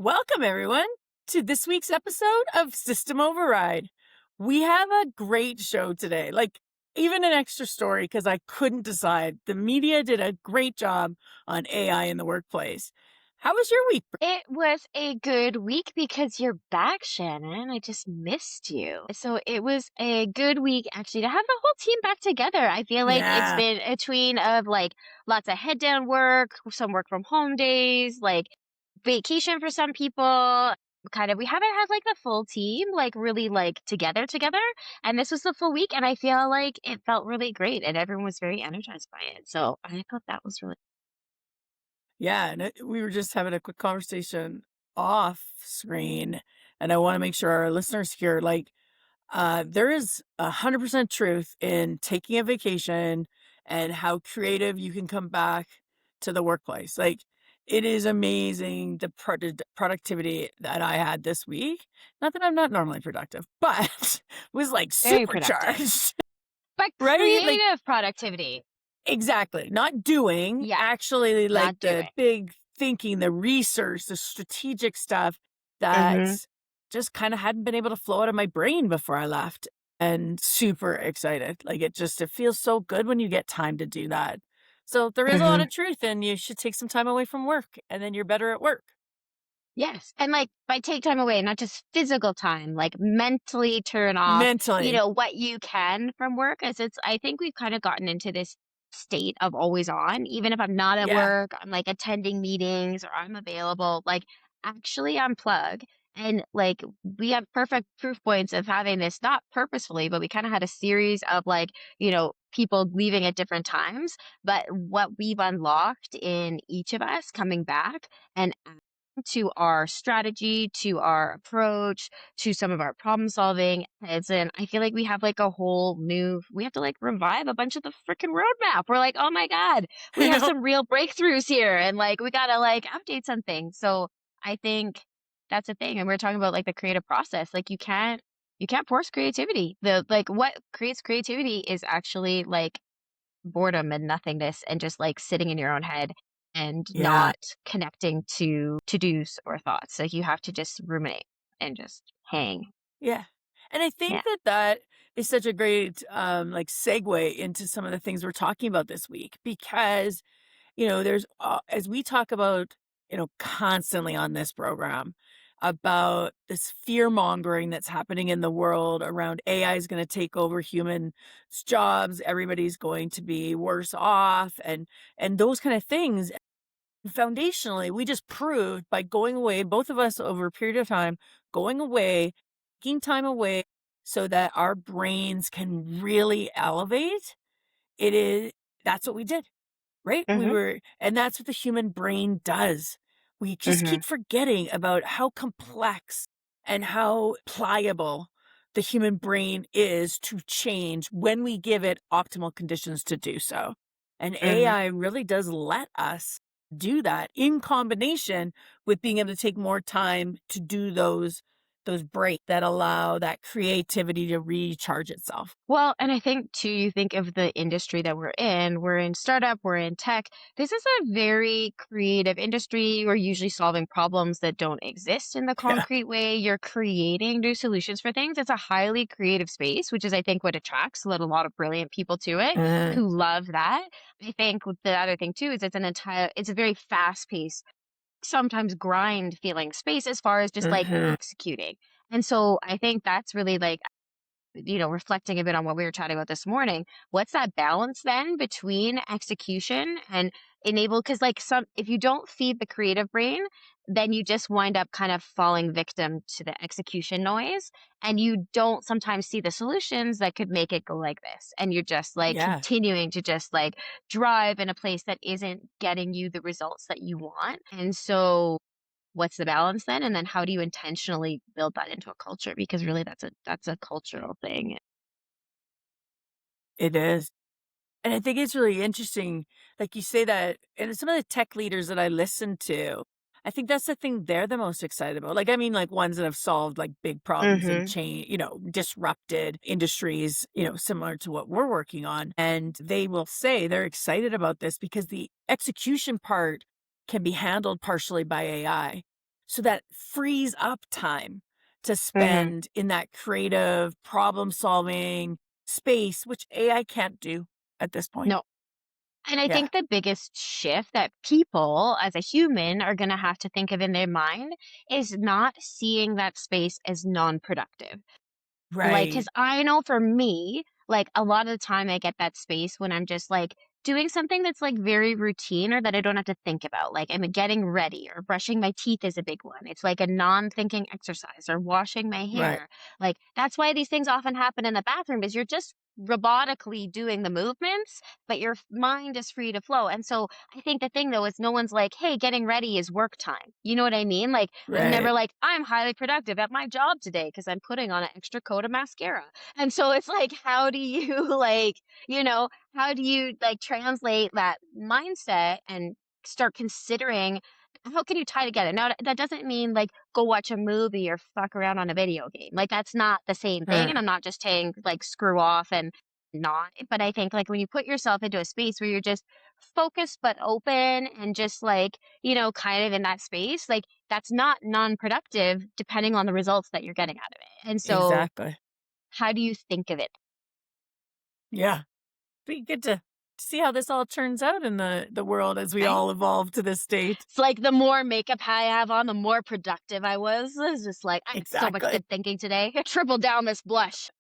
Welcome, everyone, to this week's episode of System Override. We have a great show today, even an extra story because I couldn't decide. The media did a great job on AI in the workplace. How was your week? It was a good week because you're back, Shannon. I just missed you. So it was a good week actually to have the whole team back together. I feel like it's Yeah. been a tween of like lots of head down work, some work from home days, like vacation for some people. Kind of, we haven't had like the full team like really like together. And this was the full week. And I feel like it felt really great and everyone was very energized by it. So I thought that was really Yeah, and we were just having a quick conversation off screen, and I want to make sure our listeners hear, there is 100% truth in taking a vacation and how creative you can come back to the workplace. It is amazing the productivity that I had this week. Not that I'm not normally productive, but was like very productive. supercharged, But right? Like, creative productivity. exactly. Not doing, Yeah, actually, like not the doing. big thinking, the research, the strategic stuff that Mhm, just kind of hadn't been able to flow out of my brain before I left. And super excited. It feels so good when you get time to do that. So there is a lot mhm. of truth, and you should take some time away from work, and then you're better at work. Yes, and, like, by take time away, not just physical time, like, mentally turn off, Mentally. what you can from work, as it's I think we've kinda gotten into this state of always on, even if I'm not at Yeah. work, I'm, like, attending meetings or I'm available, like, actually unplug, and, like, we have perfect proof points of having this not purposefully, but we kinda had a series of, like, people leaving at different times, but what we've unlocked in each of us coming back and to our strategy, to our approach, to some of our problem solving. As in, I feel like we have like a whole new, we have to like revive a bunch of the freaking roadmap. We're like, oh my God, we I have know. some real breakthroughs here and like we gotta like update something. So I think that's a thing. And we're talking about like the creative process. Like you can't force creativity. The like what creates creativity is actually like boredom and nothingness and just like sitting in your own head and Yeah. not connecting to dos or thoughts. Like you have to just ruminate and just hang. Yeah. And I Yeah. think that that is such a great, segue into some of the things we're talking about this week because there's as we talk about, constantly on this program about this fear mongering that's happening in the world around AI is going to take over humans' jobs, everybody's going to be worse off, and those kind of things. Foundationally, we just proved by going away, both of us over a period of time, going away, taking time away so that our brains can really elevate. It is That's what we did. Right? Mhm. And that's what the human brain does. We just Mhm. keep forgetting about how complex and how pliable the human brain is to change when we give it optimal conditions to do so. And Mhm. AI really does let us do that in combination with being able to take more time to do those breaks that allow that creativity to recharge itself. Well, and I think too, you think of the industry that we're in. We're in startup, we're in tech. This is a very creative industry. We're usually solving problems that don't exist in the Yeah. concrete way. You're creating new solutions for things. It's a highly creative space, which is, I think, what attracts a lot of brilliant people to it Uh, who love that. I think the other thing too is it's a very fast paced, sometimes grind feeling space as far as just like mhm. executing. And so I think that's really like reflecting a bit on what we were chatting about this morning, what's that balance then between execution and enable? Because, like, if you don't feed the creative brain, then you just wind up kind of falling victim to the execution noise. And you don't sometimes see the solutions that could make it go like this. And you're just like Yeah. continuing to just like drive in a place that isn't getting you the results that you want. And so, what's the balance then? And then how do you intentionally build that into a culture? Because really that's a cultural thing. It is. And I think it's really interesting, like you say that, and some of the tech leaders that I listen to, I think that's the thing they're the most excited about. Like ones that have solved like big problems and Mhm. disrupted industries, similar to what we're working on. And they will say they're excited about this because the execution part can be handled partially by AI. So that frees up time to Mhm. spend in that creative problem solving space, which AI can't do at this point. No. And I Yeah. think the biggest shift that people as a human are going to have to think of in their mind is not seeing that space as non-productive. Like, Right. cause I know for me, like, a lot of the time I get that space when I'm just, like, doing something that's, like, very routine or that I don't have to think about, like, I'm getting ready or brushing my teeth is a big one. It's like a non-thinking exercise or washing my Right. hair. Like, that's why these things often happen in the bathroom is you're just robotically doing the movements, but your mind is free to flow, and so I think the thing, though, is no one's like, "Hey, getting ready is work time." You know what I mean? Like, I'm never Right. like, "I'm highly productive at my job today because 'cause I'm putting on an extra coat of mascara." And so it's like, how do you like, you know, how do you like translate that mindset and start considering how can you tie together? Now, that doesn't mean like go watch a movie or fuck around on a video game. Like that's not the same thing. And Right. I'm not just saying like screw off and not, but I think like when you put yourself into a space where you're just focused but open and just like, kind of in that space, like that's not non-productive depending on the results that you're getting out of it. And so Exactly. how do you think of it? Yeah. Be good to see how this all turns out in the world as we Right? all evolve to this state. It's like the more makeup I have on, the more productive I was. It's just like, I had so much Exactly. good thinking today. Triple down this blush.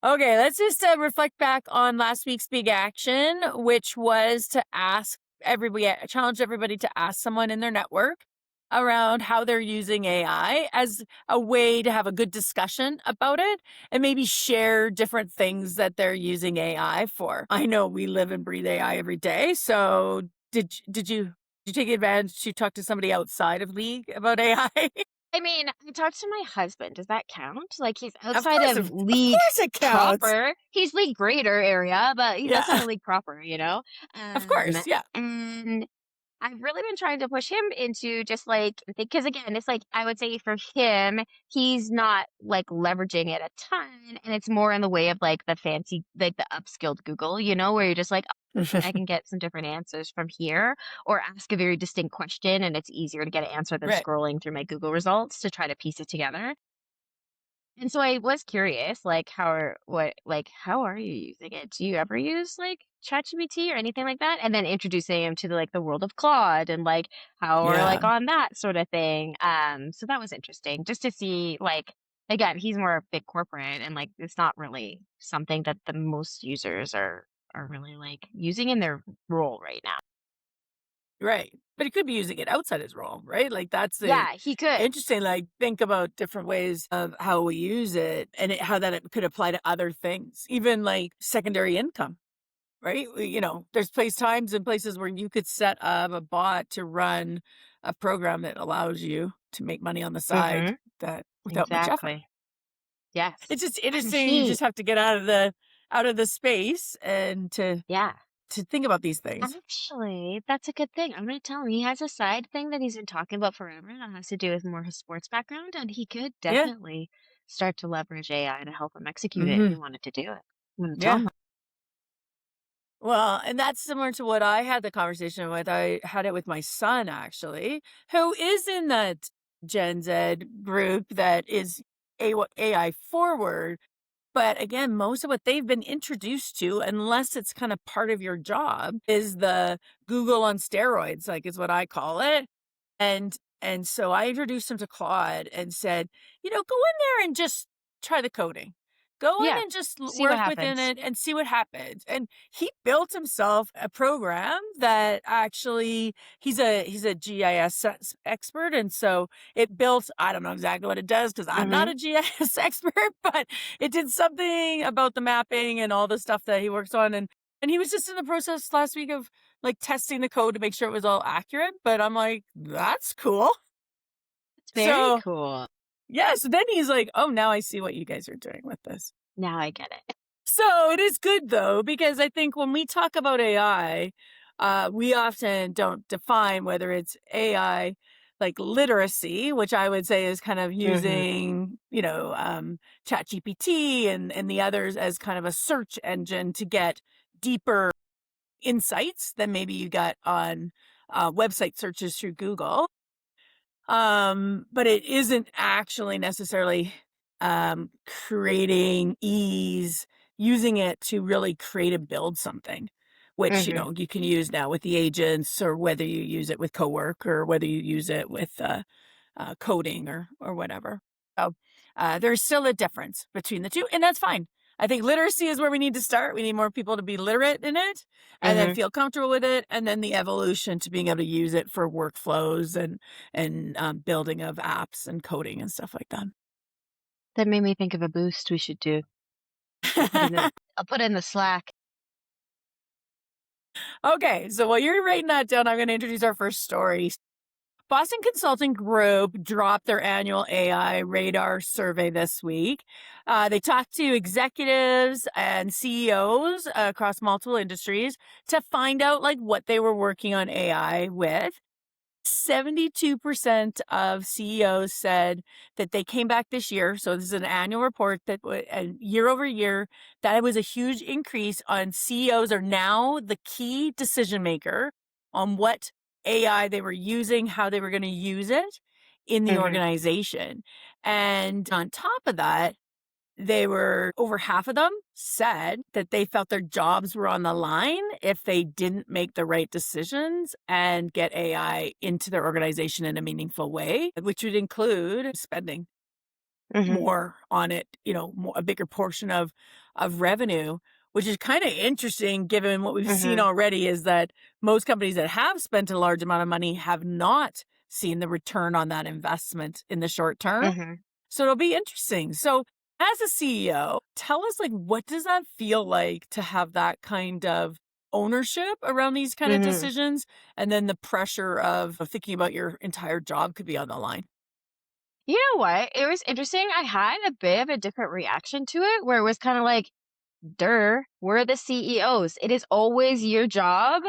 Okay, let's just reflect back on last week's big action, which was to ask everybody, challenge everybody to ask someone in their network around how they're using AI as a way to have a good discussion about it and maybe share different things that they're using AI for. I know we live and breathe AI every day, so did you take advantage to talk to somebody outside of League about AI? I mean, I talked to my husband. Does that count? Like he's Of outside course, of of league course it counts. proper. He's league greater area, but he's outside Yeah, of league proper, of course. Yeah. And I've really been trying to push him into just like because again, it's like I would say for him, he's not like leveraging it a ton, and it's more in the way of like the fancy, like the upskilled Google, where you're just like, "Oh, I can get some different answers from here, or ask a very distinct question, and it's easier to get an answer than Right. scrolling through my Google results to try to piece it together." And so I was curious, like, how are you using it? Do you ever use like ChatGPT or anything like that? And then introducing him to the world of Claude and like how we're Yeah. like on that sort of thing. So that was interesting just to see like again, he's more big corporate and like it's not really something that the most users are really like using in their role right now. Right. But he could be using it outside his role, right? Like that's the Yeah, he could. interesting, like think about different ways of how we use it and how that it could apply to other things, even like secondary income, right? There's times and places where you could set up a bot to run a program that allows you to make money on the side Mm-hmm. that without much effort. Exactly. Yes. It's just And interesting. You just have to get out of the space and yeah. to think about these things. Actually, that's a good thing. I'm gonna tell him he has a side thing that he's been talking about forever that has to do with more his sports background, and he could Yeah. definitely start to leverage AI to help him execute it if he Hmm. wanted to do it. I'm gonna tell Yeah. him. Well, and that's similar to what I had the conversation with. I had it with my son actually, who is in that Gen Z group that is AI forward. But again, most of what they've been introduced to, unless it's kind of part of your job, is the Google on steroids, like is what I call it. And so I introduced him to Claude and said, go in there and just try the coding. Go in Yeah, and just see what work within happens. it and see what happens. And he built himself a program that actually he's a GIS expert, and so it built. I don't know exactly what it does because I'm not Mm-hmm. a GIS expert, but it did something about the mapping and all the stuff that he works on. And he was just in the process last week of like testing the code to make sure it was all accurate, but I'm like, "That's cool." It's very So, cool. yeah, so then he's like, "Oh, now I see what you guys are doing with this." Now I get it. So, it is good though, because I think when we talk about AI, we often don't define whether it's AI like literacy, which I would say is kind of Mm-hmm. using, ChatGPT and the others as kind of a search engine to get deeper insights than maybe you got on website searches through Google. But it isn't actually necessarily, creating ease, using it to really create and build something, which, Mhm. you can use now with the agents or whether you use it with Cowork or whether you use it with, coding or whatever. So, there's still a difference between the 2, and that's fine. I think literacy is where we need to start. We need more people to be literate in it and then Mhm. feel comfortable with it, and then the evolution to being able to use it for workflows and building of apps and coding and stuff like That made me think of a boost we should do. I'll put in the that. I'll put in the Slack. Okay, so while you're writing that down, I'm gonna introduce our first story. Boston Consulting Group dropped their annual AI radar survey this week. They talked to executives and CEOs across multiple industries to find out like what they were working on AI with. 72% of CEOs said that they came back this year. So this is an annual report that and year over year, that was a huge increase on CEOs are now the key decision maker on what AI they were using, how they were going to use it in the Mhm. organization. And on top of that, they were over half of them said that they felt their jobs were on the line if they didn't make the right decisions and get AI into their organization in a meaningful way, which would include spending Mhm. more on it, a bigger portion of revenue, which is kind of interesting given what we've seen Mhm. already is that most companies that have spent a large amount of money have not seen the return on that investment in the short term. Mhm. So it'll be interesting. So as a CEO, tell us like what does that feel like to have that kind of ownership around these kind of Mhm. decisions and then the pressure of thinking about your entire job could be on the line. You know what? It was interesting. I had a bit of a different reaction to it where it was kind of like, we're the CEOs. It is always your job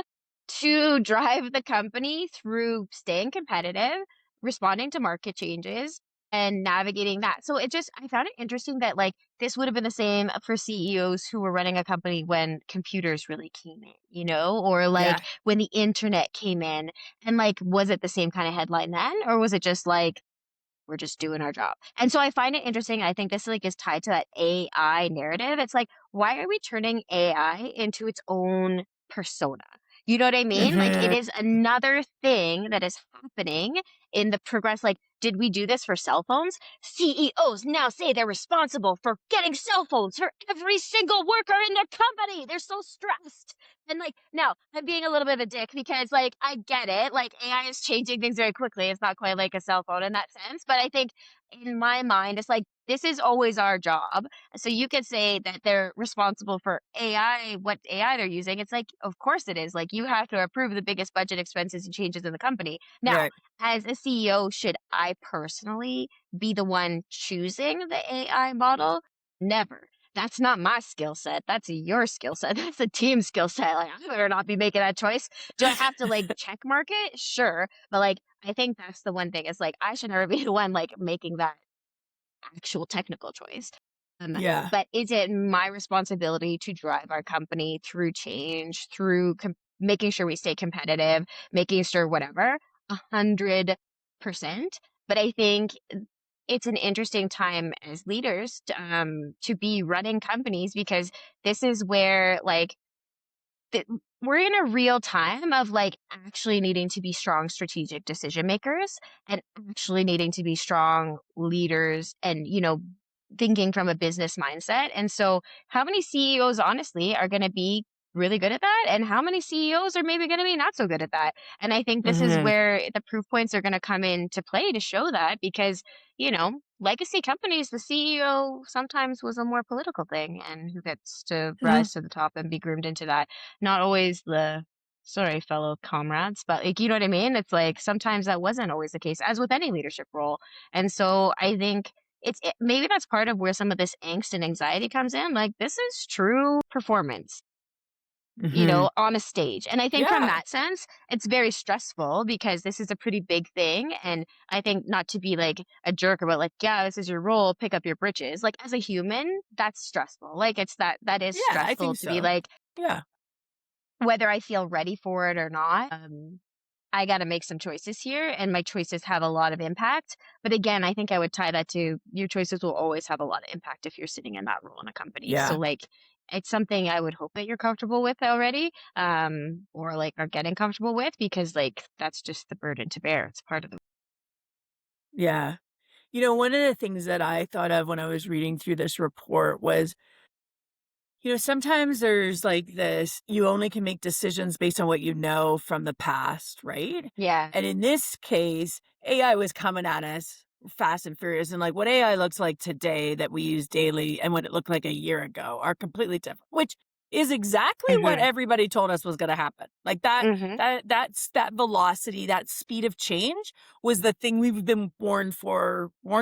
to drive the company through staying competitive, responding to market changes, and navigating that. So I found it interesting that like this would have been the same for CEOs who were running a company when computers really came in, or like Yeah. when the internet came in. And like, was it the same kind of headline then? Or was it just like, we're just doing our job. And so I find it interesting. I think this like is tied to that AI narrative. It's like, why are we turning AI into its own persona? You know what I mean? Like it Mhm. is another thing that is happening in the progress. Like, did we do this for cell phones? CEOs now say they're responsible for getting cell phones for every single worker in their company. They're so stressed. And like now, I'm being a little bit of a dick because like I get it. Like AI is changing things very quickly. It's not quite like a cell phone in that sense. But I think in my mind, it's like this is always our job. So you could say that they're responsible for AI, what AI they're using. It's like, of course it is. Like you have to approve the biggest budget expenses and changes in the company. Now, Right. as a CEO, should I personally be the one choosing the AI model? Never. That's not my skill set. That's your skill set. That's a team skill set. Like, I better not be making that choice. Do I have to like check mark it? Sure. But like, I think that's the one thing. It's like, I should never be the one like making that actual technical choice. Um, Yeah. but is it my responsibility to drive our company through change, through making sure we stay competitive, making sure whatever? 100%. But I think it's an interesting time as leaders to be running companies because this is where like that we're in a real time of like actually needing to be strong strategic decision makers and actually needing to be strong leaders and thinking from a business mindset. And so how many CEOs honestly are going to be really good at that and how many CEOs are maybe going to be not so good at that? And I think this is Mhm. where the proof points are going to come into play to show that because legacy companies, the CEO sometimes was a more political thing and who gets to Mhm. rise to the top and be groomed into that, not always the sorry fellow comrades, but like you know what I mean. It's like sometimes that wasn't always the case as with any leadership role. And so I think maybe that's part of where some of this angst and anxiety comes in. Like this is true performance, Mhm. on a stage. And I think from Yeah. that sense, it's very stressful because this is a pretty big thing. And I think not to be like a jerk about like, yeah, this is your role, pick up your britches. Like as a human, that's stressful. Like it's that is Yeah, I stressful think to be so. like, Yeah. whether I feel ready for it or not. I got to make some choices here, and my choices have a lot of impact. But again, I think I would tie that to your choices will always have a lot of impact if you're sitting in that role in a company. So Yeah. like it's something I would hope that you're comfortable with already, or like are getting comfortable with, because like that's just the burden to bear. It's part of the Yeah. One of the things that I thought of when I was reading through this report was, sometimes there's like this, you only can make decisions based on what you know from the past, right? Yeah. And in this case, AI was coming at us fast and furious. And like what AI looks like today that we use daily and what it looked like a year ago are completely different, which is exactly what Mhm. everybody told us was going to happen. Like Mhm. that velocity, that speed of change was the thing we've been warned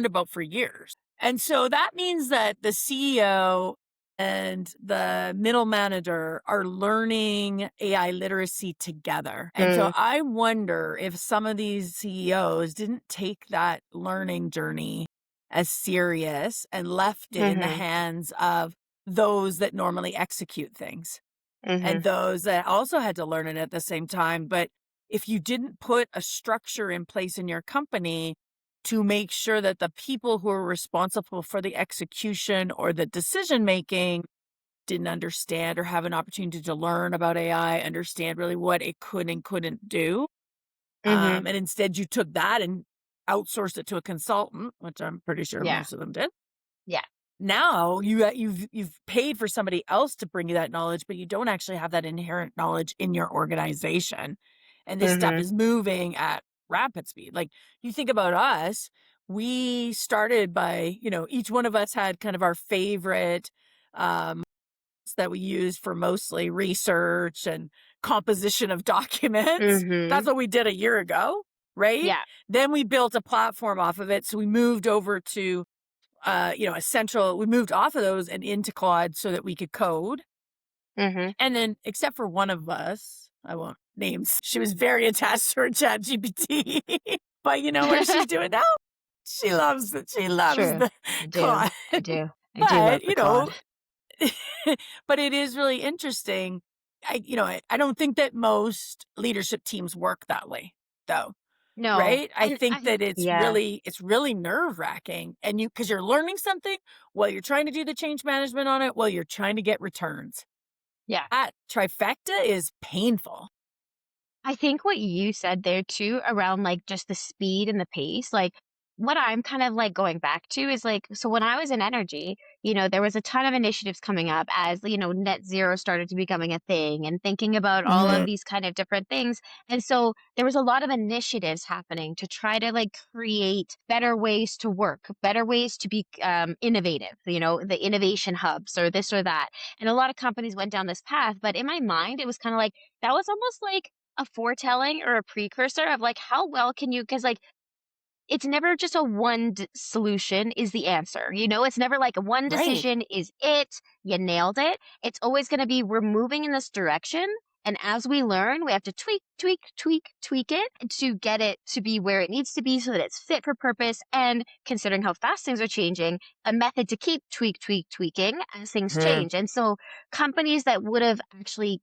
about for years. And so that means that the CEO and the middle manager are learning AI literacy together. And so Mm. I wonder if some of these CEOs didn't take that learning journey as serious and left it in the Mhm. hands of those that normally execute things and Mhm. those that also had to learn it at the same time. But if you didn't put a structure in place in your company to make sure that the people who are responsible for the execution or the decision making didn't understand or have an opportunity to learn about AI, understand really what it could and couldn't do. Mhm. And instead you took that and outsourced it to a consultant, which I'm pretty sure Yeah. most of them did. Yeah. Now you've paid for somebody else to bring you that knowledge, but you don't actually have that inherent knowledge in your organization. And this stuff Mhm. is moving at rapid speed. Like you think about us, we started by, each one of us had kind of our favorite um that we use for mostly research and composition of documents. That's Mhm. what we did a year ago, right? Yeah. Then we built a platform off of it. So we moved over to we moved off of those and into Claude so that we could code. Mhm. And then except for one of us, I won't names, she was very attached to her chat GPT. But you know what she's doing now? She loves it. She loves True. the I do. Claude. I do. I do love But, the Claude. but it is really interesting. I don't think that most leadership teams work that way though, No. right? I And think I that yeah. it's really nerve-wracking and because you're learning something while you're trying to do the change management on it, while you're trying to get returns. Yeah. That trifecta is painful. I think what you said there too around like just the speed and the pace, like what I'm kind of like going back to is like, so when I was in energy, there was a ton of initiatives coming up as, net zero started to becoming a thing and thinking about all of Mhm. these kind of different things. And so there was a lot of initiatives happening to try to like create better ways to work, better ways to be innovative, the innovation hubs or this or that. And a lot of companies went down this path. But in my mind, it was kind of like, that was almost like a foretelling or a precursor of like how well can you, because like it's never just a solution is the answer. It's never like one Right. decision is it, you nailed it. It's always going to be we're moving in this direction. And as we learn, we have to tweak, tweak, tweak, tweak it to get it to be where it needs to be so that it's fit for purpose. And considering how fast things are changing, a method to keep tweaking as things Mhm. change. And so companies that would have actually,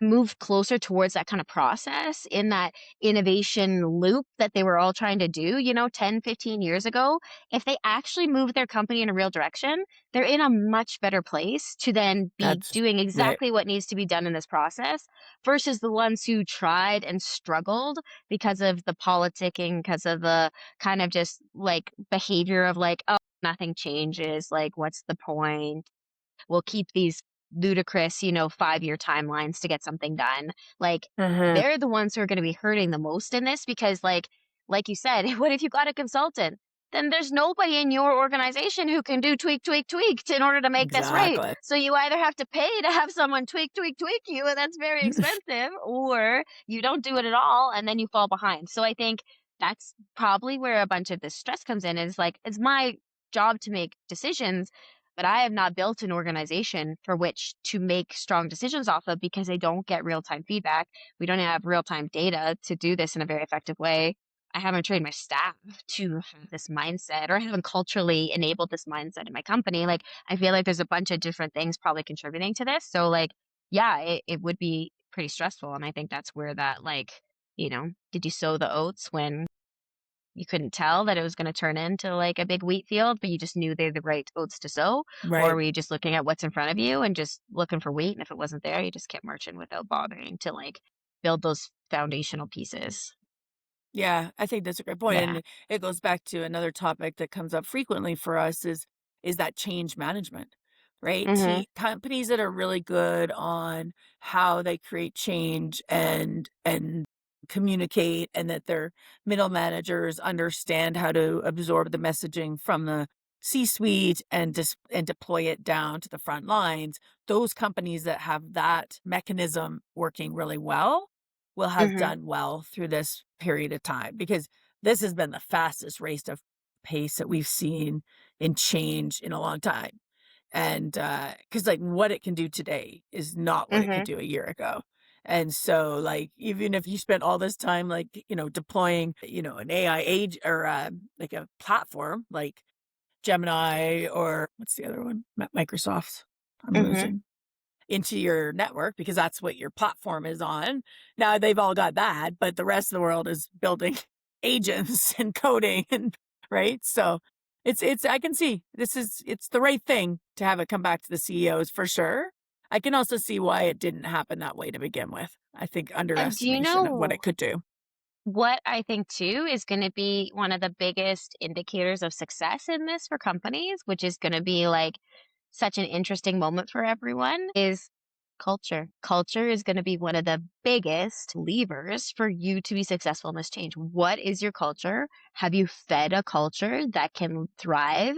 moved closer towards that kind of process in that innovation loop that they were all trying to do, 10, 15 years ago, if they actually move their company in a real direction, they're in a much better place to then be That's doing right. exactly what needs to be done in this process versus the ones who tried and struggled because of the politicking, because of the kind of just like behavior of like, oh, nothing changes. Like, what's the point? We'll keep these ludicrous, 5-year timelines to get something done. Like, Mhm. they're the ones who are gonna be hurting the most in this because, like you said, what if you got a consultant? Then there's nobody in your organization who can do tweak, tweak, tweak in order to make this right. Exactly. So you either have to pay to have someone tweak, tweak, tweak you, and that's very expensive, or you don't do it at all and then you fall behind. So I think that's probably where a bunch of this stress comes in is like, it's my job to make decisions, but I have not built an organization for which to make strong decisions off of because they don't get real time feedback. We don't have real time data to do this in a very effective way. I haven't trained my staff to have this mindset, or I haven't culturally enabled this mindset in my company. Like, I feel like there's a bunch of different things probably contributing to this. So, like, yeah, it would be pretty stressful. And I think that's where that, like, did you sow the oats when you couldn't tell that it was gonna turn into, like, a big wheat field, but you just knew they're the right oats to sow? Or Right. were you just looking at what's in front of you and just looking for wheat, and if it wasn't there, you just kept marching without bothering to, like, build those foundational pieces? Yeah, I think that's a great point, Yeah. and it goes back to another topic that comes up frequently for us is that change management, right? Mhm. Companies that are really good on how they create change and communicate, and that their middle managers understand how to absorb the messaging from the C-suite and deploy it down to the front lines. Those companies that have that mechanism working really well will have Mhm. done well through this period of time, because this has been the fastest rate of pace that we've seen in change in a long time. And because like what it can do today is not what it could Mhm. do a year ago. And so, like, even if you spent all this time, like, deploying, an AI age or like a platform like Gemini, or what's the other one? Microsoft. I'm Mhm. losing into your network because that's what your platform is on. Now they've all got that, but the rest of the world is building agents and coding and right? So it's I can see it's the right thing to have it come back to the CEOs for sure. I can also see why it didn't happen that way to begin with. I think And do you underestimation of what know it could do. what I think too is going to be one of the biggest indicators of success in this for companies, which is going to be like such an interesting moment for everyone, is culture. Culture is going to be one of the biggest levers for you to be successful in this change. What is your culture? Have you fed a culture that can thrive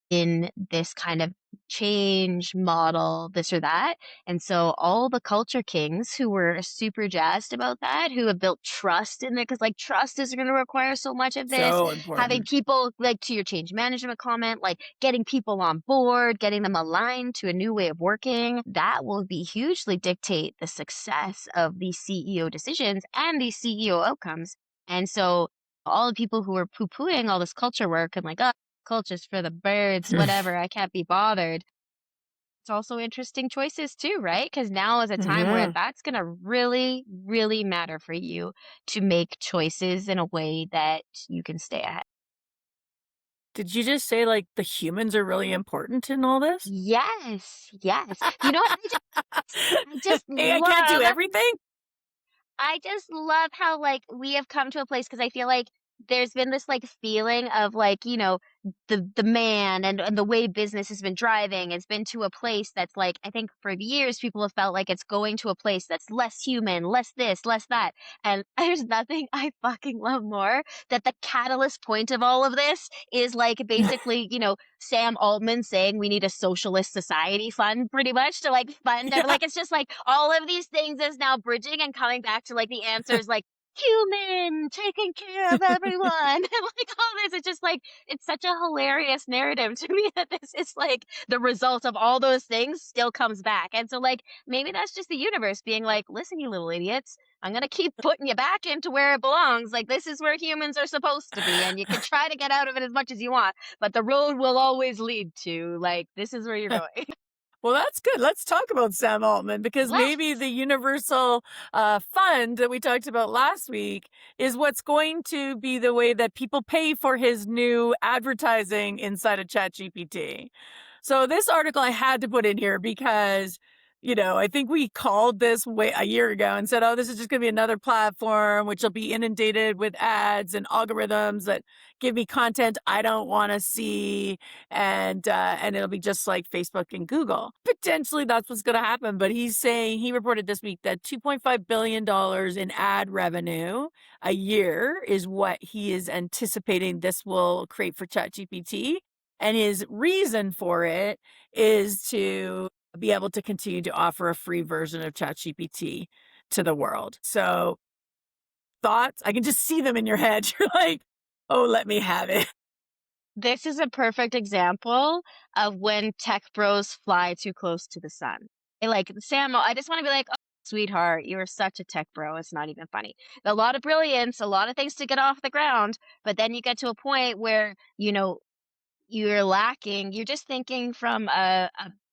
in this kind of change model, this or that? And so all the culture kings who were super jazzed about that, who have built trust in it, because like trust is going to require so much of this, So having important. people like to your change management comment, like getting people on board, getting them aligned to a new way of working, that will be hugely dictate the success of these CEO decisions and these CEO outcomes. And so all the people who are poo-pooing all this culture work and like, oh, culture's for the birds, whatever, I can't be bothered. It's also interesting choices too, right? Because now is a time where Yeah. that's gonna really, really matter for you to make choices in a way that you can stay ahead. Did you just say like the humans are really important in all this? Yes, yes. You know what? I just Hey, I can't do love everything. I just love how, like, we have come to a place because I feel like there's been this, like, feeling of, like, the man and the way business has been driving. It's been to a place that's, like, I think for years, people have felt like it's going to a place that's less human, less this, less that, and there's nothing I fucking love more that the catalyst point of all of this is, like, basically, Sam Altman saying we need a socialist society fund pretty much to like fund Yeah. like it's just like all of these things is now bridging and coming back to like the answers like human taking care of everyone and like all this. It's just like it's such a hilarious narrative to me that this is like the result of all those things still comes back. And so like maybe that's just the universe being like, listen, you little idiots, I'm gonna keep putting you back into where it belongs. Like this is where humans are supposed to be, and you can try to get out of it as much as you want, but the road will always lead to like this is where you're going. Well, that's good. Let's talk about Sam Altman, because maybe the Let's. universal fund that we talked about last week is what's going to be the way that people pay for his new advertising inside of ChatGPT. So this article I had to put in here because, I think we called this way a year ago and said, oh, this is just going to be another platform which will be inundated with ads and algorithms that give me content I don't want to see, and it'll be just like Facebook and Google. Potentially that's what's going to happen, but he reported this week that $2.5 billion in ad revenue a year is what he is anticipating this will create for ChatGPT, and his reason for it is to be able to continue to offer a free version of ChatGPT to the world. So, thoughts? I can just see them in your head. You're like, "Oh, let me have it." This is a perfect example of when tech bros fly too close to the sun. Like Sam, I just want to be like, oh, sweetheart, you are such a tech bro. It's not even funny. A lot of brilliance, a lot of things to get off the ground, but then you get to a point where you're lacking. You're just thinking from a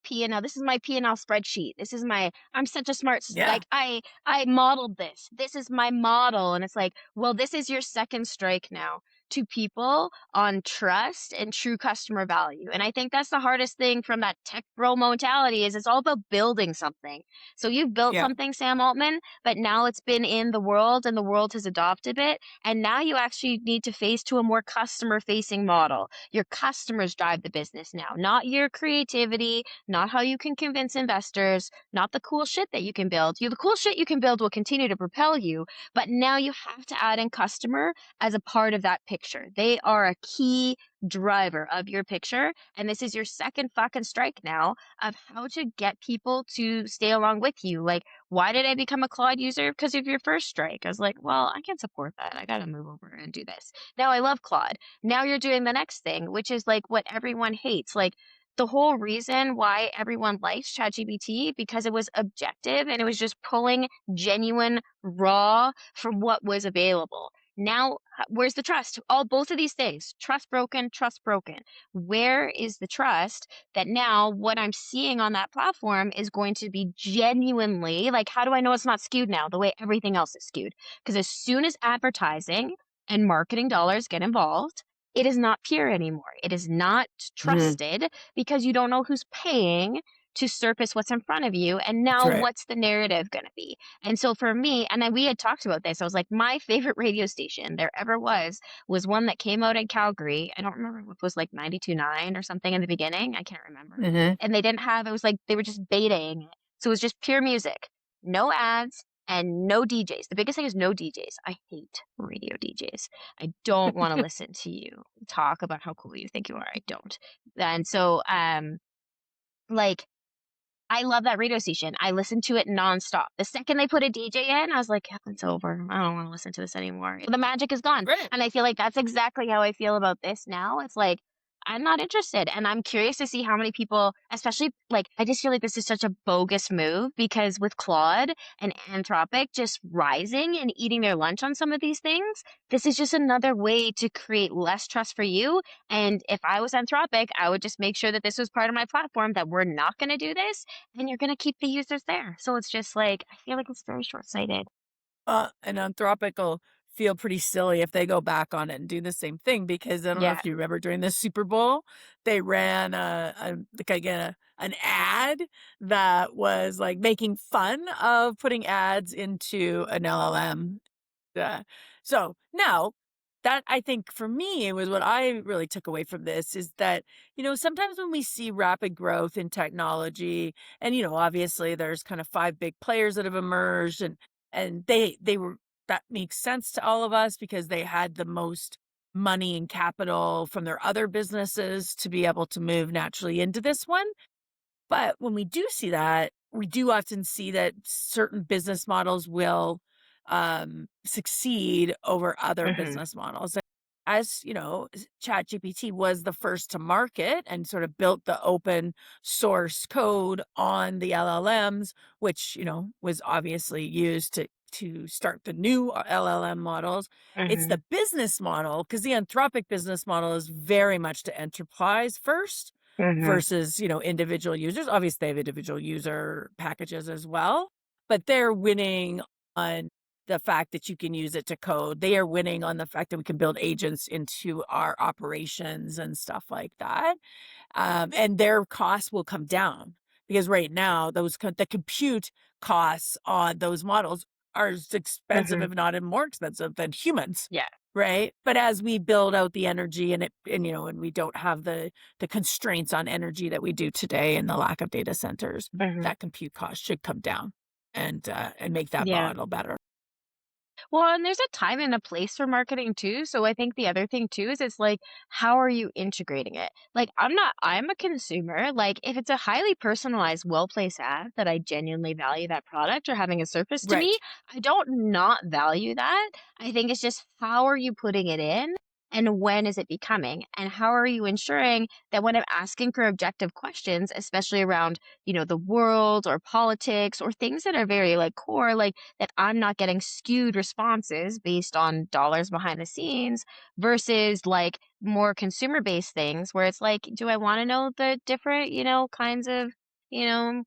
P&L. This is my P&L spreadsheet. This is my I'm such a Yeah. like I modeled this. This is my model. And it's like, well, this is your second strike now to people on trust and true customer value. And I think that's the hardest thing from that tech bro mentality is it's all about building something. So you've built Yeah. something, Sam Altman, but now it's been in the world and the world has adopted it. And now you actually need to face to a more customer facing model. Your customers drive the business now, not your creativity, not how you can convince investors, not the cool shit that you can build. The cool shit you can build will continue to propel you, but now you have to add in customer as a part of that picture. They are a key driver of your picture. And this is your second fucking strike now of how to get people to stay along with you. Like, why did I become a Claude user? Because of your first strike. I was like, well, I can't support that. I got to move over and do this. Now I love Claude. Now you're doing the next thing, which is like what everyone hates. Like, the whole reason why everyone likes ChatGPT because it was objective and it was just pulling genuine raw from what was available. Now, where's the trust? All both of these things, trust broken, trust broken. Where is the trust that now what I'm seeing on that platform is going to be genuinely like, how do I know it's not skewed now the way everything else is skewed? Because as soon as advertising and marketing dollars get involved, it is not pure anymore. It is not Mhm. trusted because you don't know who's paying to surface what's in front of you. And That's now right. what's the narrative going to be? And so for me, and then we had talked about this, I was like, my favorite radio station there ever was one that came out in Calgary. I don't remember what was like 92.9 or something in the beginning. I can't remember. Mhm. And they didn't have, it was like they were just betaing it. So it was just pure music, no ads and no DJs. The biggest thing is no DJs. I hate radio DJs. I don't want to listen to you talk about how cool you think you are. I don't. And so, like, I love that radio station. I listen to it nonstop. The second they put a DJ in, I was like, yeah, it's over. I don't want to listen to this anymore. The magic is gone. Right. And I feel like that's exactly how I feel about this now. It's like, I'm not interested. And I'm curious to see how many people, especially like, I just feel like this is such a bogus move because with Claude and Anthropic just rising and eating their lunch on some of these things, this is just another way to create less trust for you. And if I was Anthropic, I would just make sure that this was part of my platform that we're not going to do this and you're gonna keep the users there. So it's just like, I feel like it's very short-sighted. And Anthropic will feel pretty silly if they go back on it and do the same thing because I don't know Yeah. if you remember during the Super Bowl, they ran an ad that was like making fun of putting ads into an LLM. Yeah. So now that I think for me, it was what I really took away from this is that, sometimes when we see rapid growth in technology and, obviously there's kind of five big players that have emerged and they were, that makes sense to all of us because they had the most money and capital from their other businesses to be able to move naturally into this one. But when we do see that, we do often see that certain business models will succeed over other Mhm. business models. As you know, ChatGPT was the first to market and sort of built the open source code on the LLMs, which was obviously used to start the new LLM models. It's Mhm. the business model because the Anthropic business model is very much to enterprise first Mhm. versus, individual users. Obviously, they have individual user packages as well, but they're winning on the fact that you can use it to code. They are winning on the fact that we can build agents into our operations and stuff like that. And their costs will come down because right now the compute costs on those models are as expensive, Mhm. if not more expensive than humans. Yeah. Right. But as we build out the energy and we don't have the constraints on energy that we do today and the lack of data centers, Mhm. that compute cost should come down and make that Yeah. model better. Well, and there's a time and a place for marketing too. So I think the other thing too is it's like, how are you integrating it? Like, I'm a consumer. Like, if it's a highly personalized, well placed ad that I genuinely value that product or having a surface to me, Right. I don't not value that. I think it's just how are you putting it in? And when is it becoming? And how are you ensuring that when I'm asking for objective questions, especially around, the world or politics or things that are very like core, like that I'm not getting skewed responses based on dollars behind the scenes versus like more consumer based things where it's like, do I want to know the different, kinds of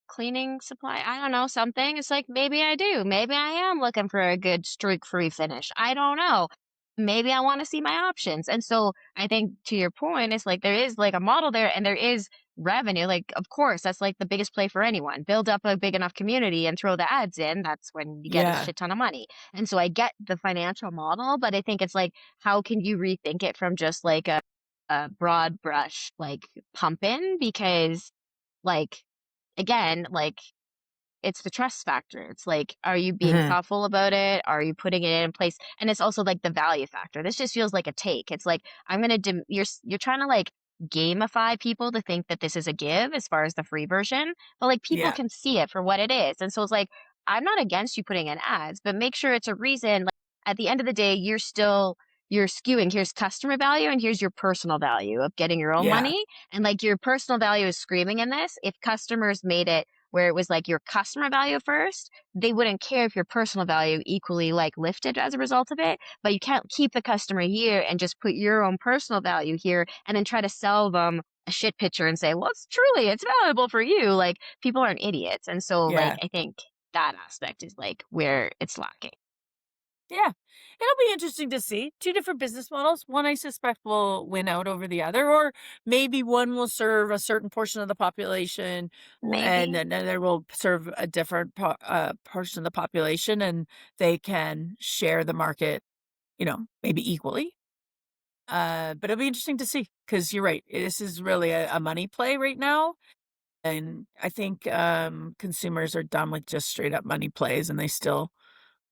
cleaning supply. I don't know, something. It's like, maybe I do. Maybe I am looking for a good streak-free finish. I don't know. Maybe I want to see my options. And so I think to your point, it's like there is like a model there and there is revenue. Like, of course, that's like the biggest play for anyone. Build up a big enough community and throw the ads in. That's when you get a Yeah. shit ton of money. And so I get the financial model, but I think it's like, how can you rethink it from just like a broad brush, like pump in? Because like, again, like it's the trust factor. It's like, are you being Mhm. thoughtful about it? Are you putting it in place? And it's also like the value factor. This just feels like a take. It's like, I'm gonna you're trying to like gamify people to think that this is a give as far as the free version, but like people Yeah. can see it for what it is. And so it's like, I'm not against you putting in ads, but make sure it's a reason. Like at the end of the day, you're skewing. Here's customer value and here's your personal value of getting your own Yeah. money. And like your personal value is screaming in this. If customers made it where it was like your customer value first, they wouldn't care if your personal value equally like lifted as a result of it. But you can't keep the customer here and just put your own personal value here and then try to sell them a shit picture and say, well, it's valuable for you. Like people aren't idiots. And so like Yeah. I think that aspect is like where it's lacking. Yeah. It'll be interesting to see. 2 different business models. One I suspect will win out over the other, or maybe one will serve a certain portion of the population, and Maybe. another will serve a different portion of the population, and they can share the market, maybe equally. But it'll be interesting to see because you're right. This is really a money play right now. And I think consumers are done with just straight up money plays and they still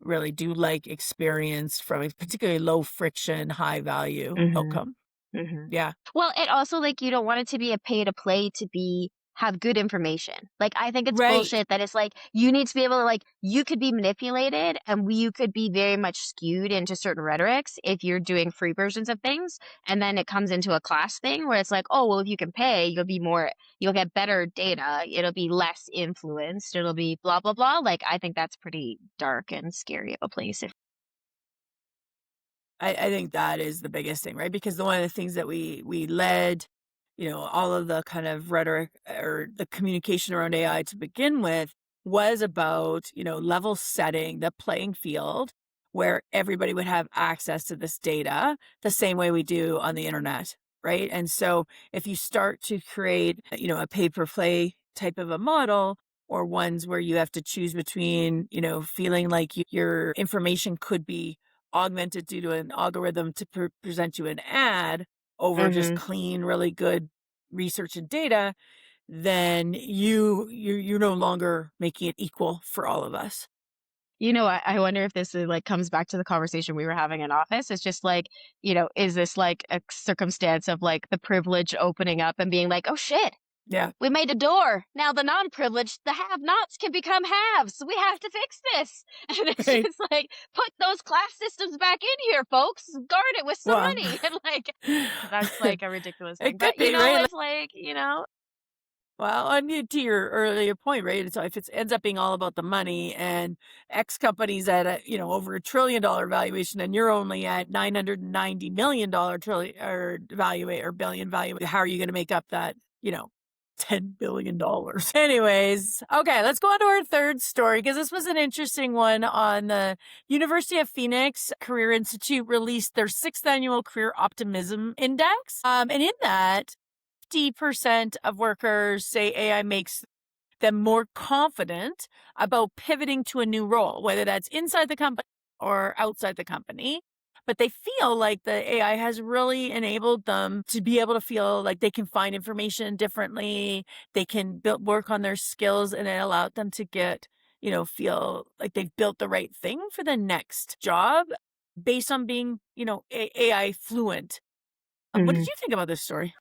really do like experience from a particularly low friction, high value Mhm. outcome. Mhm. Yeah. Well, it also like you don't want it to be a pay to play to be have good information. Like I think it's Right. bullshit that it's like you need to be able to like you could be manipulated and you could be very much skewed into certain rhetorics if you're doing free versions of things and then it comes into a class thing where it's like, "Oh, well if you can pay, you'll get better data, it'll be less influenced, it'll be blah blah blah." Like I think that's pretty dark and scary of a place. I think that is the biggest thing, right? Because the one of the things that we led, all of the kind of rhetoric or the communication around AI to begin with was about, level setting the playing field where everybody would have access to this data the same way we do on the internet, right? And so if you start to create, a pay per play type of a model, or ones where you have to choose between, feeling like your information could be augmented due to an algorithm to present you an ad over just Mhm. clean, really good research and data, then you're no longer making it equal for all of us. I wonder if this is like comes back to the conversation we were having in office. It's just like, is this like a circumstance of like the privilege opening up and being like, oh shit, Yeah. we made a door. Now the non-privileged, the have-nots can become haves. We have to fix this. And it's Right. just like, put those class systems back in here, folks. Guard it with some Well, money. And like, that's like a ridiculous thing. it could But be, right? it's like, Well, and to your earlier point, right? So if it ends up being all about the money and X companies at over $1 trillion valuation, and you're only at $990 million trillion or value or billion value, how are you going to make up that $10 billion? Anyways, okay, let's go on to our third story because this was an interesting one. On the University of Phoenix Career Institute released their sixth annual Career Optimism Index, and in that 50% of workers say AI makes them more confident about pivoting to a new role, whether that's inside the company or outside the company. But they feel like the AI has really enabled them to be able to feel like they can find information differently. They can work on their skills, and it allowed them to feel like they've built the right thing for the next job based on being, AI fluent. What did mhm. you think about this story?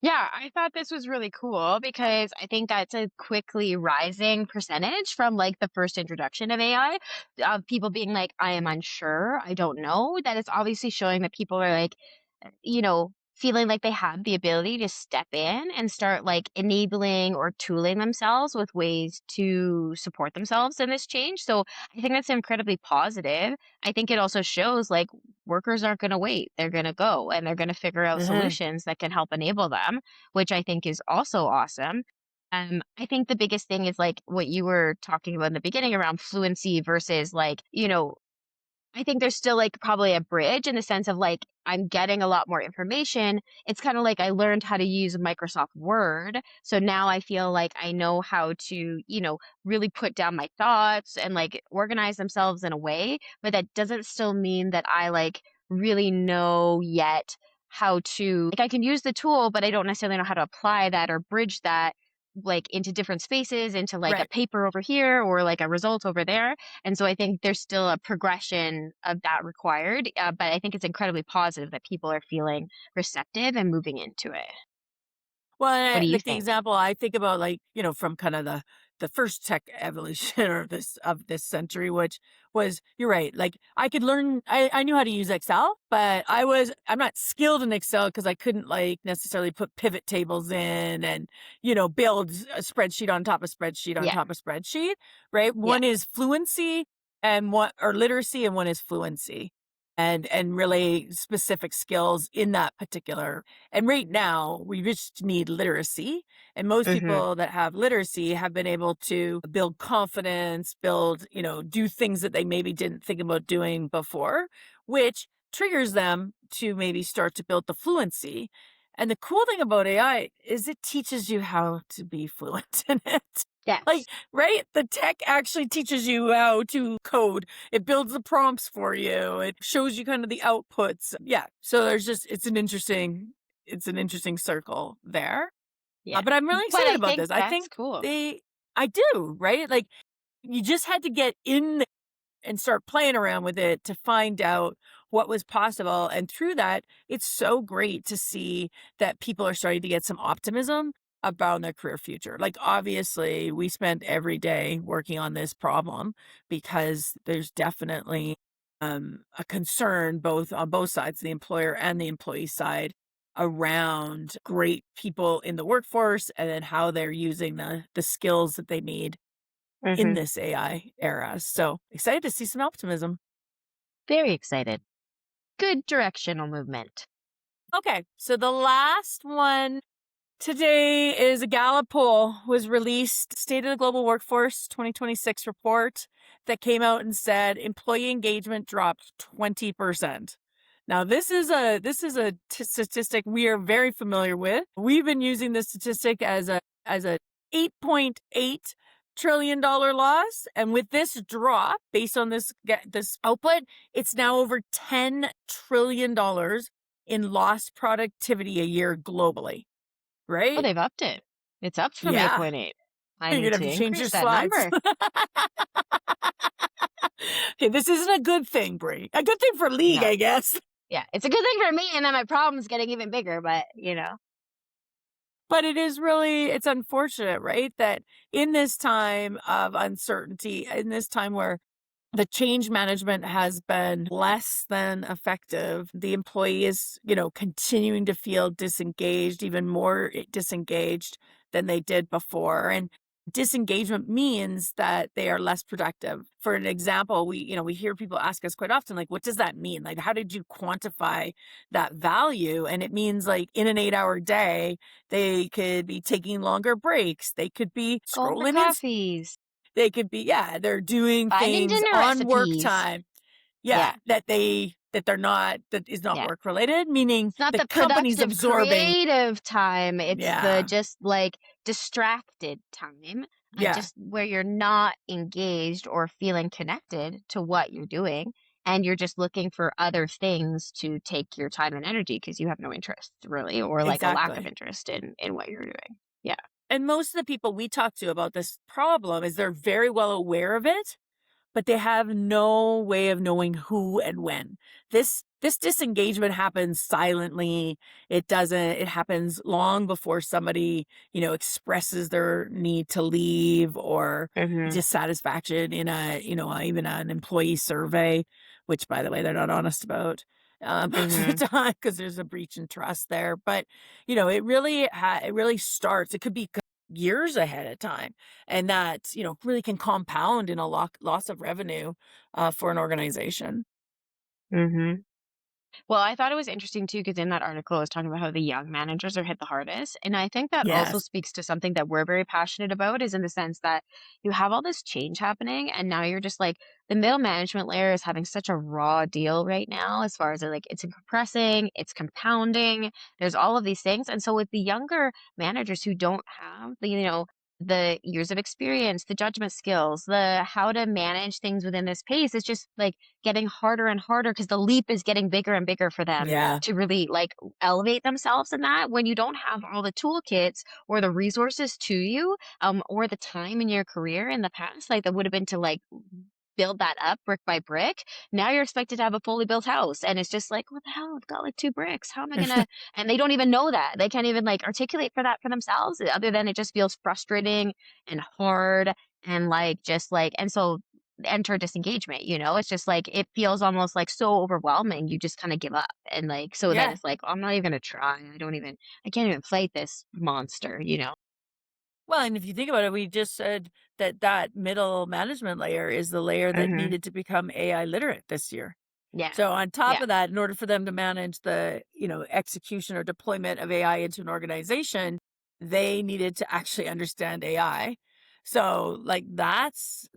Yeah, I thought this was really cool because I think that's a quickly rising percentage from like the first introduction of AI, of people being like, I am unsure, I don't know. That it's obviously showing that people are like, feeling like they have the ability to step in and start like enabling or tooling themselves with ways to support themselves in this change. So I think that's incredibly positive. I think it also shows like workers aren't going to wait. They're going to go and they're going to figure out Mhm. solutions that can help enable them, which I think is also awesome. I think the biggest thing is like what you were talking about in the beginning around fluency versus like, I think there's still like probably a bridge in the sense of like I'm getting a lot more information. It's kind of like I learned how to use Microsoft Word. So now I feel like I know how to, really put down my thoughts and like organize themselves in a way, but that doesn't still mean that I like really know yet how to like I can use the tool, but I don't necessarily know how to apply that or bridge that like into different spaces, into like a Right. paper over here or like a result over there. And so I think there's still a progression of that required, but I think it's incredibly positive that people are feeling receptive and moving into it. Well, What do you like the think? example I think about, like, from kind of the first tech evolution or this century, which was you're right. Like I could learn, I knew how to use Excel, but I'm not skilled in Excel because I couldn't like necessarily put pivot tables in and build a spreadsheet on top of spreadsheet on Yeah, top of spreadsheet. Right. yeah, One is fluency and one or literacy, and one is fluency. And really specific skills in that particular, and right now, we just need literacy. And most hmm, people that have literacy have been able to build confidence, do things that they maybe didn't think about doing before, which triggers them to maybe start to build the fluency. And the cool thing about AI is it teaches you how to be fluent in it. Like, yes, right? The tech actually teaches you how to code. It builds the prompts for you. It shows you kind of the outputs. Yeah. So it's an interesting circle there. yeah. But I'm really But excited I about think this. I that's think cool. I do, right? Like you just had to get in and start playing around with it to find out what was possible. And through that, it's so great to see that people are starting to get some optimism about their career future. Like, obviously, we spent every day working on this problem because there's definitely a concern both on both sides, the employer and the employee side, around great people in the workforce and then how they're using the skills that they need in Hmm. this AI era. So excited to see some optimism. Very excited. Good directional movement. Okay, so the last one today is a Gallup poll was released, State of the Global Workforce 2026 report that came out and said employee engagement dropped 20%. Now, this is a statistic we are very familiar with. We've been using this statistic as a 8.8 trillion dollar loss, and with this drop based on this output, it's now over 10 trillion dollars in lost productivity a year globally, Oh, right? they've upped it. It's up from Yeah. 8.8. I You're need gonna have to to change your increase that slides. number. Okay, this isn't a good thing, Brie. A good thing for league, No. I guess. Yeah, it's a good thing for me, and then my problem's getting even bigger, but. But it's unfortunate, right? That in this time of uncertainty, in this time where the change management has been less than effective. The employee is, continuing to feel disengaged, even more disengaged than they did before. And disengagement means that they are less productive. For an example, we hear people ask us quite often, like, what does that mean? Like, how did you quantify that value? And it means like in an 8-hour day, they could be taking longer breaks. They could be Going for scrolling coffees, they could be, yeah, they're doing finding things dinner on work recipes. time. Yeah, Yeah, that is not yeah. work related, meaning It's not the the company's productive, absorbing. creative time. It's the Yeah, just like distracted time, yeah, just where you're not engaged or feeling connected to what you're doing. And you're just looking for other things to take your time and energy because you have no interest really, or like a lack of exactly. interest in what you're doing. Yeah. And most of the people we talk to about this problem is they're very well aware of it, but they have no way of knowing who and when. This disengagement happens silently. It happens long before somebody, expresses their need to leave or Mhm. dissatisfaction in even an employee survey, which by the way, they're not honest about. Most of the Mhm. time because there's a breach in trust there. But, it really starts. It could be years ahead of time, and that really can compound in a loss of revenue for an organization. Mhm. Well, I thought it was interesting too, because in that article, it was talking about how the young managers are hit the hardest. And I think that also Yes. speaks to something that we're very passionate about, is in the sense that you have all this change happening, and now you're just like, the middle management layer is having such a raw deal right now, as far as like it's compressing, it's compounding, there's all of these things. And so with the younger managers who don't have the, the years of experience, the judgment skills, the how to manage things within this pace, it's just like getting harder and harder because the leap is getting bigger and bigger for them Yeah. to really like elevate themselves in that, when you don't have all the toolkits or the resources to you, or the time in your career in the past like that would have been to like build that up brick by brick. Now you're expected to have a fully built house. And it's just like, what the hell? I've got like two bricks. How am I gonna? And they don't even know that. They can't even like articulate for that for themselves, other than it just feels frustrating and hard and like just like, and so enter disengagement, it's just like it feels almost like so overwhelming. You just kind of give up. And like, so then Yeah. it's like, I'm not even gonna try. I can't even fight this monster. Well, and if you think about it, we just said that that middle management layer is the layer that Hmm. needed to become AI literate this year. Yeah. So on top Yeah. of that, in order for them to manage the, execution or deployment of AI into an organization, they needed to actually understand AI. So like that's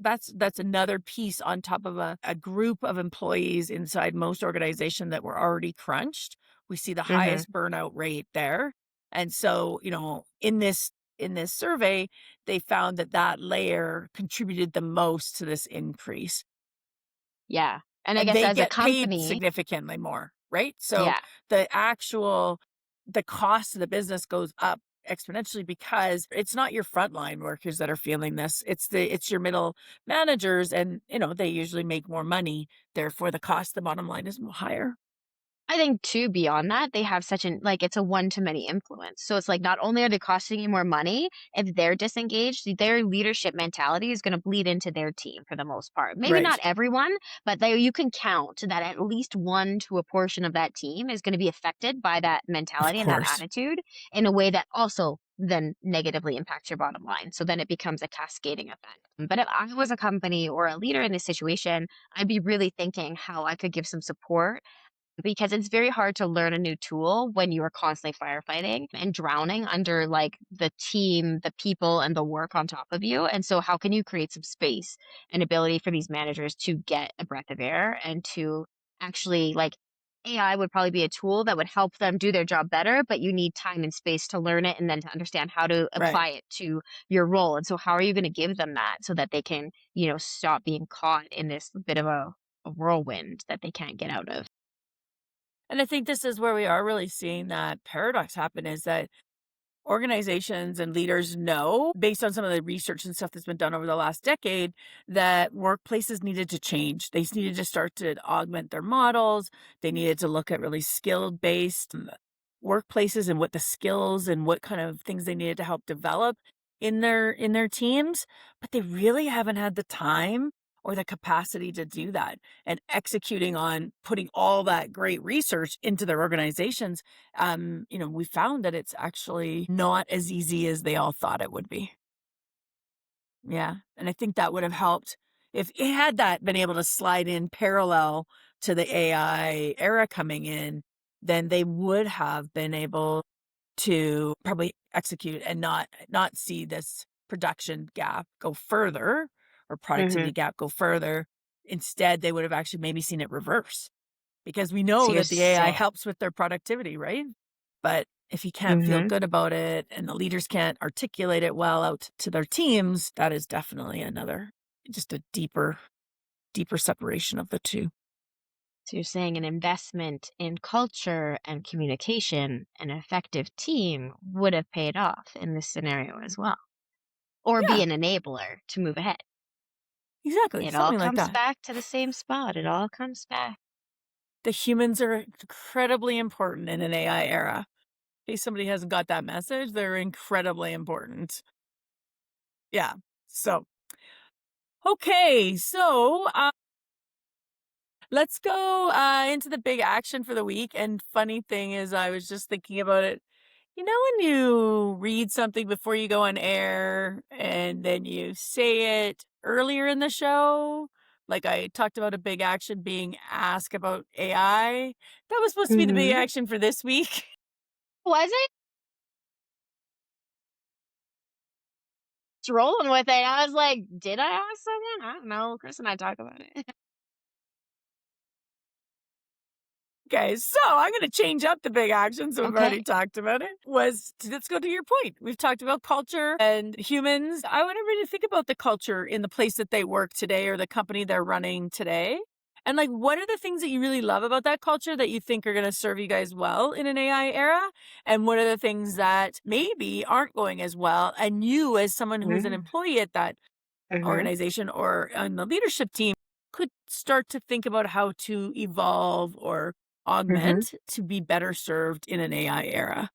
another piece on top of a group of employees inside most organization that were already crunched. We see the Hmm. highest burnout rate there. And so, in this survey, they found that that layer contributed the most to this increase. Yeah. And I And guess they as a get paid company, significantly more, right? So yeah. the cost of the business goes up exponentially because it's not your frontline workers that are feeling this. It's your middle managers and, they usually make more money. Therefore, the cost, the bottom line is higher. I think too, beyond that, they have such an like it's a one to many influence. So it's like not only are they costing you more money, if they're disengaged, their leadership mentality is going to bleed into their team for the most part. Maybe not Right. everyone, but they you can count that at least one to a portion of that team is going to be affected by that Of mentality and that course. attitude in a way that also then negatively impacts your bottom line. So then it becomes a cascading effect. But if I was a company or a leader in this situation, I'd be really thinking how I could give some support, because it's very hard to learn a new tool when you are constantly firefighting and drowning under like the team, the people, and the work on top of you. And so, how can you create some space and ability for these managers to get a breath of air and to actually like AI would probably be a tool that would help them do their job better, but you need time and space to learn it and then to understand how to Right. apply it to your role. And so, how are you going to give them that so that they can, stop being caught in this bit of a whirlwind that they can't get out of? And I think this is where we are really seeing that paradox happen is that organizations and leaders know, based on some of the research and stuff that's been done over the last decade, that workplaces needed to change. They needed to start to augment their models. They needed to look at really skill based workplaces and what the skills and what kind of things they needed to help develop in their teams, but they really haven't had the time or the capacity to do that. And executing on putting all that great research into their organizations, we found that it's actually not as easy as they all thought it would be. Yeah, and I think that would have helped if it had that been able to slide in parallel to the AI era coming in, then they would have been able to probably execute and not see this production gap go further or productivity Mhm. gap go further. Instead, they would have actually maybe seen it reverse because we So know you're that the AI saying, helps with their productivity, right? But if you can't feel mhm. good about it and the leaders can't articulate it well out to their teams, that is definitely another just a deeper separation of the two. So you're saying an investment in culture and communication, an effective team would have paid off in this scenario as well, or be Yeah, an enabler to move ahead. exactly, It all something like comes that. back to the same spot. It all comes back. The humans are incredibly important in an AI era. In case somebody hasn't got that message, they're incredibly important. Yeah. So, okay. So, let's go into the big action for the week. And funny thing is, I was just thinking about it. You know, when you read something before you go on air and then you say it earlier in the show? Like I talked about a big action being ask about AI. That was supposed to be the big Mhm. action for this week. Was it? Just rolling with it. I was like, "Did I ask someone? I don't know." Chris and I talk about it. Okay, so I'm gonna change up the big actions. So we've Okay. already talked about it. Let's go to your point. We've talked about culture and humans. I want everybody to think about the culture in the place that they work today or the company they're running today. And like, what are the things that you really love about that culture that you think are going to serve you guys well in an AI era? And what are the things that maybe aren't going as well? And you, as someone who's an Mm, employee at that mhm, organization or on the leadership team could start to think about how to evolve or mhm. augment to be better served in an AI era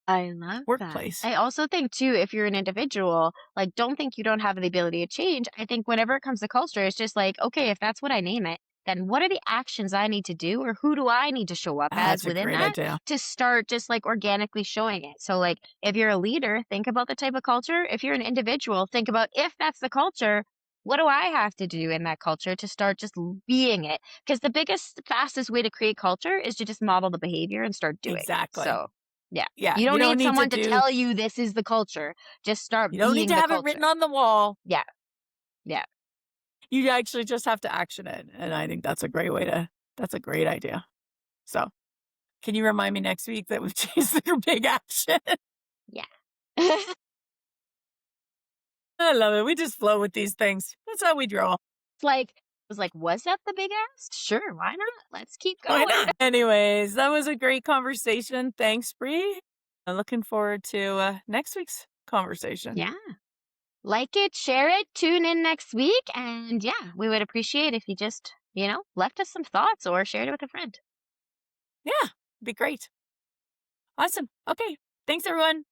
I love that. workplace. I also think too, if you're an individual, like don't think you don't have the ability to change. I think whenever it comes to culture, it's just like, okay, if that's what I name it, then what are the actions I need to do or who do I need to show up as That's a within great that idea. to start just like organically showing it. So like if you're a leader, think about the type of culture. If you're an individual, think about if that's the culture, what do I have to do in that culture to start just being it? Because the biggest, fastest way to create culture is to just model the behavior and start doing it. Exactly. So yeah. Yeah, You you don't don't need need to someone to do tell you this is the culture. Just start you don't need being to the have it culture. written on the wall. Yeah. Yeah. You actually just have to action it, and I think that's a great idea. So, can you remind me next week that we've changed your big action? Yeah. It's I love it. We just flow with these things. That's how we draw. like, I was like, was that the big ask? Sure, why not? Let's keep Why going. not? Anyways, that was a great conversation. Thanks, Bree. I'm looking forward to next week's conversation. Yeah. Like it, share it, tune in next week. And yeah, we would appreciate if you just, left us some thoughts or shared it with a friend. Yeah, be great. Awesome. Okay. Thanks, everyone.